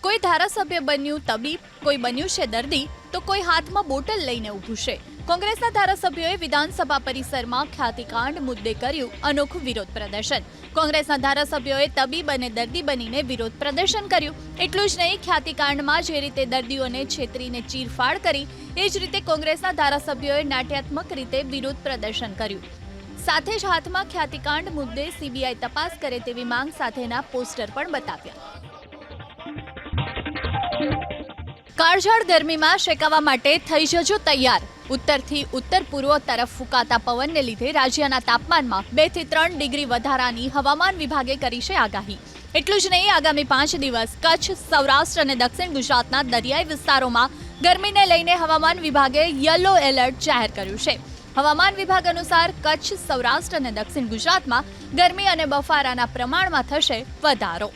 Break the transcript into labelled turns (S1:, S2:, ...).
S1: કોઈ ધારાસભ્ય બન્યું તબીબ, કોઈ બન્યું છે દર્દી, તો કોઈ હાથમાં બોટલ લઈને ઊભું છે। કોંગ્રેસના ધારાસભ્યોએ વિધાનસભા પરિસરમાં ખ્યાતિકાંડ મુદ્દે કર્યું અનોખું વિરોધ પ્રદર્શન। કોંગ્રેસના ધારાસભ્યોએ તબીબ અને દર્દી બનીને વિરોધ પ્રદર્શન કર્યું। એટલું જ નહીં, ખ્યાતિકાંડમાં જે રીતે દર્દીઓને છેતરીને ચીરફાડ કરી, એ જ રીતે કોંગ્રેસના ધારાસભ્યોએ નાટ્યાત્મક રીતે વિરોધ પ્રદર્શન કર્યું। સાથે જ હાથમાં ખ્યાતિકાંડ મુદ્દે સીબીઆઈ તપાસ કરે તેવી માંગ સાથેના પોસ્ટર પણ બતાવ્યા। કાળઝાળ ગરમીમાં શેકાવા માટે થઈ જજો તૈયાર। ઉત્તરથી ઉત્તર પૂર્વ તરફ ફૂંકાતા પવનને લીધે રાજ્યના તાપમાનમાં 2 થી 3 ડિગ્રી વધારાની હવામાન વિભાગે કરી છે આગાહી। એટલું જ નહીં, આગામી 5 દિવસ કચ્છ, સૌરાષ્ટ્ર અને દક્ષિણ ગુજરાતના દરિયાઈ વિસ્તારોમાં ગરમીને લઈને હવામાન વિભાગે યલો એલર્ટ જાહેર કર્યું છે। હવામાન વિભાગ અનુસાર કચ્છ, સૌરાષ્ટ્ર અને દક્ષિણ ગુજરાતમાં ગરમી અને બફારાના પ્રમાણમાં થશે વધારો।